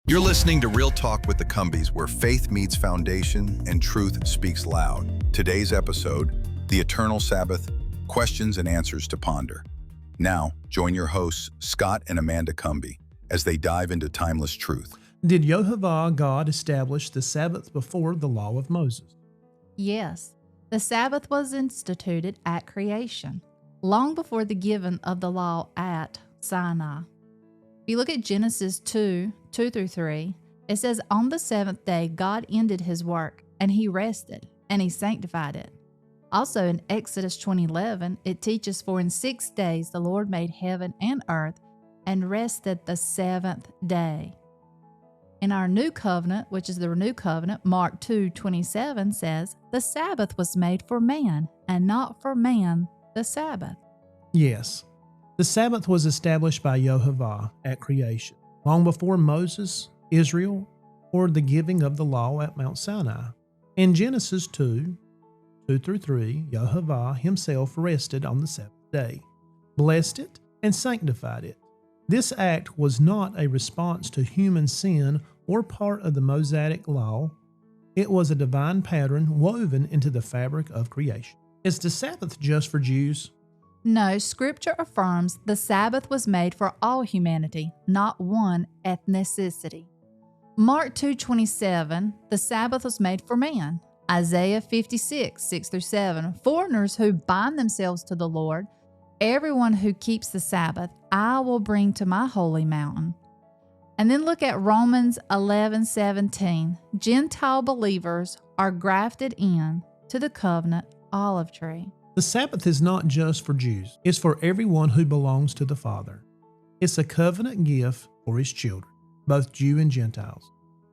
You're listening to Real Talk with the Cumbies, where faith meets foundation and truth speaks loud. Today's episode, the Eternal Sabbath, questions and answers to ponder. Now, join your hosts, Scott and Amanda Cumby, as they dive into timeless truth. Did Yehovah God establish the Sabbath before the law of Moses? Yes, the Sabbath was instituted at creation, long before the giving of the law at Sinai. If you look at Genesis 2:2-3, it says, "On the seventh day God ended his work, and he rested, and he sanctified it." Also in Exodus 20:11, it teaches, "For in 6 days the Lord made heaven and earth, and rested the seventh day." In our new covenant, which is the new covenant, Mark 2:27 says, "The Sabbath was made for man, and not for man the Sabbath." Yes, the Sabbath was established by Yehovah at creation, long before Moses, Israel, or the giving of the law at Mount Sinai. In Genesis 2:2-3, Yehovah himself rested on the seventh day, blessed it, and sanctified it. This act was not a response to human sin or part of the Mosaic law. It was a divine pattern woven into the fabric of creation. Is the Sabbath just for Jews? No, Scripture affirms the Sabbath was made for all humanity, not one ethnicity. Mark 2:27, the Sabbath was made for man. Isaiah 56:6-7, foreigners who bind themselves to the Lord, everyone who keeps the Sabbath, I will bring to my holy mountain. And then look at Romans 11:17, Gentile believers are grafted in to the covenant olive tree. The Sabbath is not just for Jews. It's for everyone who belongs to the Father. It's a covenant gift for his children, both Jew and Gentiles,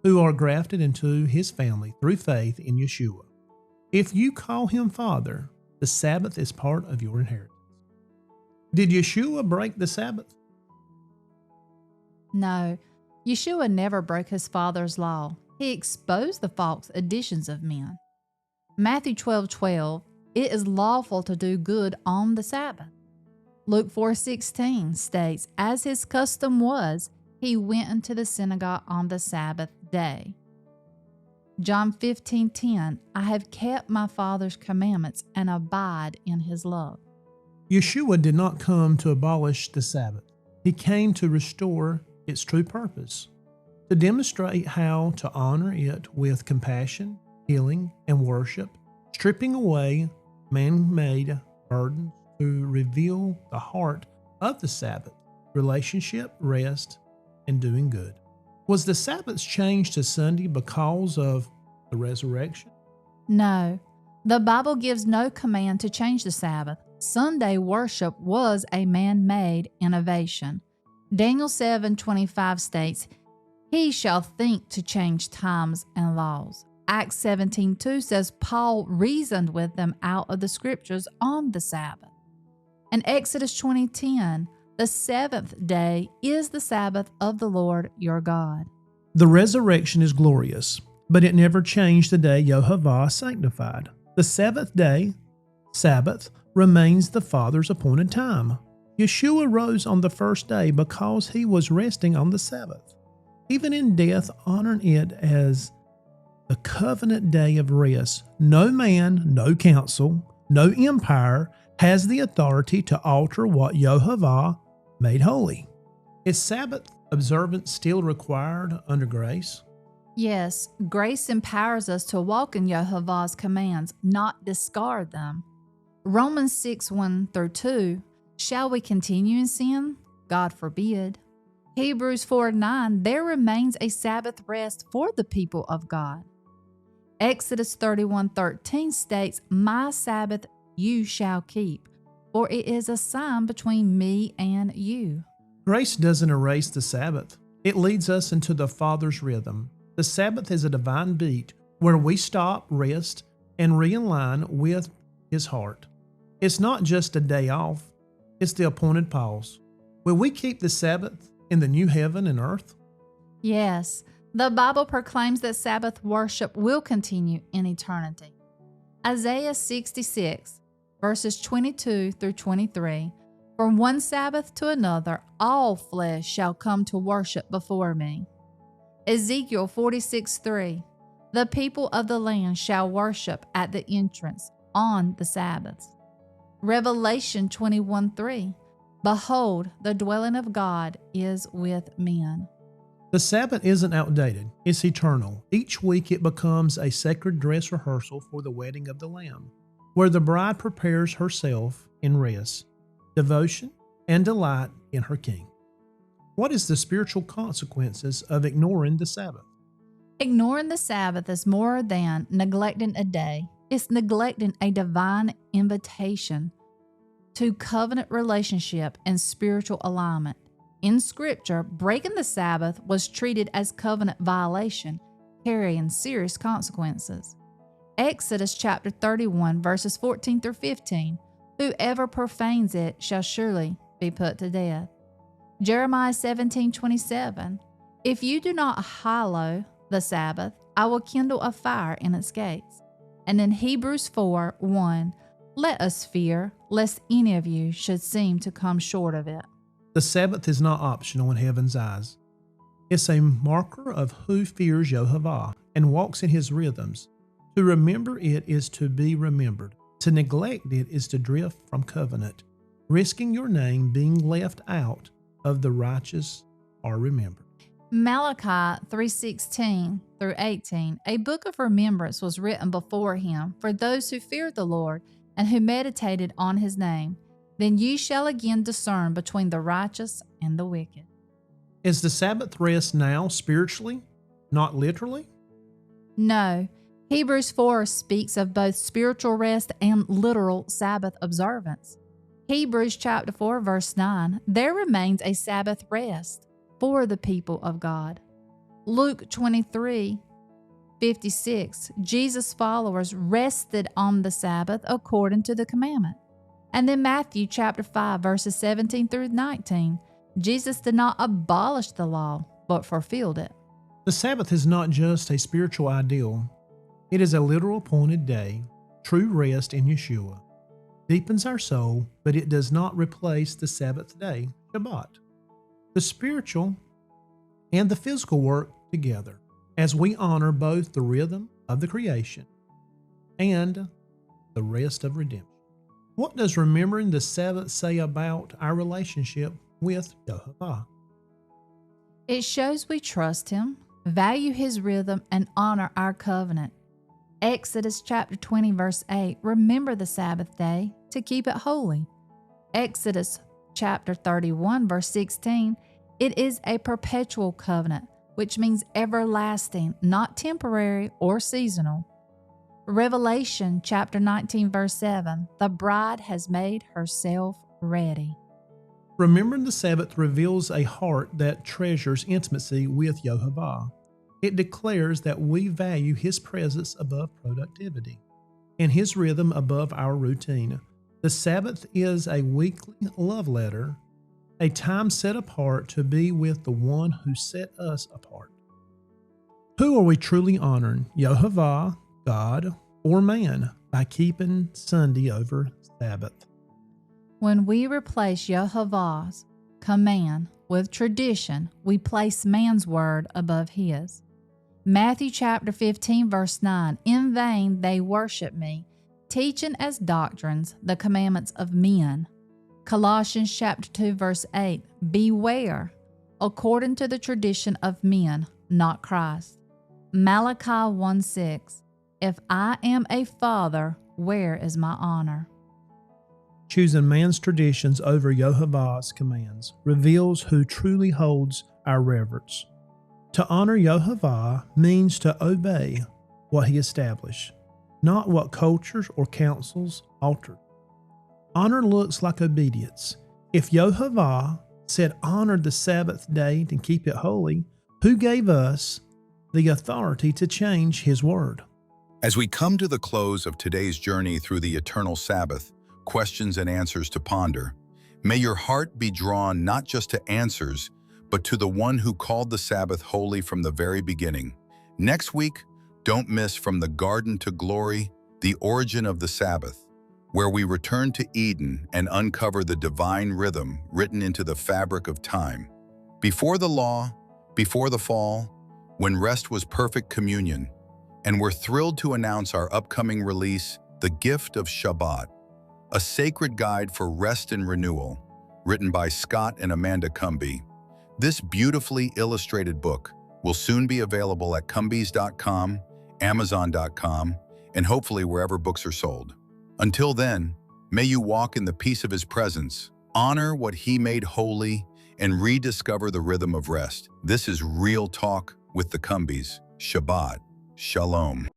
who are grafted into his family through faith in Yeshua. If you call him Father, the Sabbath is part of your inheritance. Did Yeshua break the Sabbath? No, Yeshua never broke his Father's law. He exposed the false additions of men. Matthew 12:12, it is lawful to do good on the Sabbath. Luke 4:16 states, as his custom was, he went into the synagogue on the Sabbath day. John 15:10, I have kept my Father's commandments and abide in his love. Yeshua did not come to abolish the Sabbath. He came to restore its true purpose, to demonstrate how to honor it with compassion, healing, and worship, stripping away man-made burdens to reveal the heart of the Sabbath, relationship, rest, and doing good. Was the Sabbath changed to Sunday because of the resurrection? No, the Bible gives no command to change the Sabbath. Sunday worship was a man-made innovation. Daniel 7:25 states, he shall think to change times and laws. Acts 17:2 says Paul reasoned with them out of the scriptures on the Sabbath. And Exodus 20:10, the seventh day is the Sabbath of the Lord your God. The resurrection is glorious, but it never changed the day Yehovah sanctified. The seventh day, Sabbath, remains the Father's appointed time. Yeshua rose on the first day because he was resting on the Sabbath. Even in death, honoring it as the covenant day of rest. No man, no council, no empire has the authority to alter what Yehovah made holy. Is Sabbath observance still required under grace? Yes, grace empowers us to walk in Yehovah's commands, not discard them. Romans 6:1-2, shall we continue in sin? God forbid. Hebrews 4:9, there remains a Sabbath rest for the people of God. Exodus 31:13 states, my Sabbath you shall keep, for it is a sign between me and you. Grace doesn't erase the Sabbath. It leads us into the Father's rhythm. The Sabbath is a divine beat where we stop, rest, and realign with his heart. It's not just a day off. It's the appointed pause. Will we keep the Sabbath in the new heaven and earth? Yes, the Bible proclaims that Sabbath worship will continue in eternity. Isaiah 66, verses 22-23, from one Sabbath to another, all flesh shall come to worship before me. Ezekiel 46:3. The people of the land shall worship at the entrance on the Sabbaths. Revelation 21:3. Behold, the dwelling of God is with men. The Sabbath isn't outdated, it's eternal. Each week it becomes a sacred dress rehearsal for the wedding of the Lamb, where the bride prepares herself in rest, devotion, and delight in her King. What is the spiritual consequences of ignoring the Sabbath? Ignoring the Sabbath is more than neglecting a day. It's neglecting a divine invitation to covenant relationship and spiritual alignment. In Scripture, breaking the Sabbath was treated as covenant violation, carrying serious consequences. Exodus chapter 31, verses 14 through 15. Whoever profanes it shall surely be put to death. Jeremiah 17:27. If you do not hallow the Sabbath, I will kindle a fire in its gates. And in Hebrews 4:1, let us fear, lest any of you should seem to come short of it. The Sabbath is not optional in heaven's eyes. It's a marker of who fears Yehovah and walks in his rhythms. To remember it is to be remembered. To neglect it is to drift from covenant, risking your name being left out of the righteous are remembered. Malachi 3:16 through 18. A book of remembrance was written before him for those who feared the Lord and who meditated on his name. Then ye shall again discern between the righteous and the wicked. Is the Sabbath rest now spiritually, not literally? No. Hebrews 4 speaks of both spiritual rest and literal Sabbath observance. Hebrews chapter 4 verse 9, there remains a Sabbath rest for the people of God. Luke 23:56, Jesus' followers rested on the Sabbath according to the commandment. And then Matthew chapter 5 verses 17 through 19, Jesus did not abolish the law, but fulfilled it. The Sabbath is not just a spiritual ideal. It is a literal appointed day. True rest in Yeshua deepens our soul, but it does not replace the Sabbath day, Shabbat. The spiritual and the physical work together as we honor both the rhythm of the creation and the rest of redemption. What does remembering the Sabbath say about our relationship with Yehovah? It shows we trust him, value his rhythm, and honor our covenant. Exodus chapter 20 verse 8, remember the Sabbath day to keep it holy. Exodus chapter 31 verse 16, it is a perpetual covenant, which means everlasting, not temporary or seasonal. Revelation chapter 19 verse 7, the bride has made herself ready. Remembering the Sabbath reveals a heart that treasures intimacy with Yehovah. It declares that we value his presence above productivity and his rhythm above our routine. The Sabbath is a weekly love letter, a time set apart to be with the one who set us apart. Who are we truly honoring, Yehovah, God, or man, by keeping Sunday over Sabbath? When we replace Yehovah's command with tradition, we place man's word above his. Matthew chapter 15 verse 9, in vain they worship me, teaching as doctrines the commandments of men. Colossians chapter 2 verse 8, beware, according to the tradition of men, not Christ. Malachi 1:6, if I am a father, where is my honor? Choosing man's traditions over Yehovah's commands reveals who truly holds our reverence. To honor Yehovah means to obey what he established, not what cultures or councils altered. Honor looks like obedience. If Yehovah said honor the Sabbath day and keep it holy, who gave us the authority to change his word? As we come to the close of today's journey through the Eternal Sabbath, questions and answers to ponder, may your heart be drawn not just to answers, but to the one who called the Sabbath holy from the very beginning. Next week, don't miss From the Garden to Glory, the origin of the Sabbath, where we return to Eden and uncover the divine rhythm written into the fabric of time. Before the law, before the fall, when rest was perfect communion, and we're thrilled to announce our upcoming release, The Gift of Shabbat, a sacred guide for rest and renewal, written by Scott and Amanda Cumbie. This beautifully illustrated book will soon be available at cumbies.com, amazon.com, and hopefully wherever books are sold. Until then, may you walk in the peace of His presence, honor what He made holy, and rediscover the rhythm of rest. This is Real Talk with the Cumbies. Shabbat Shalom.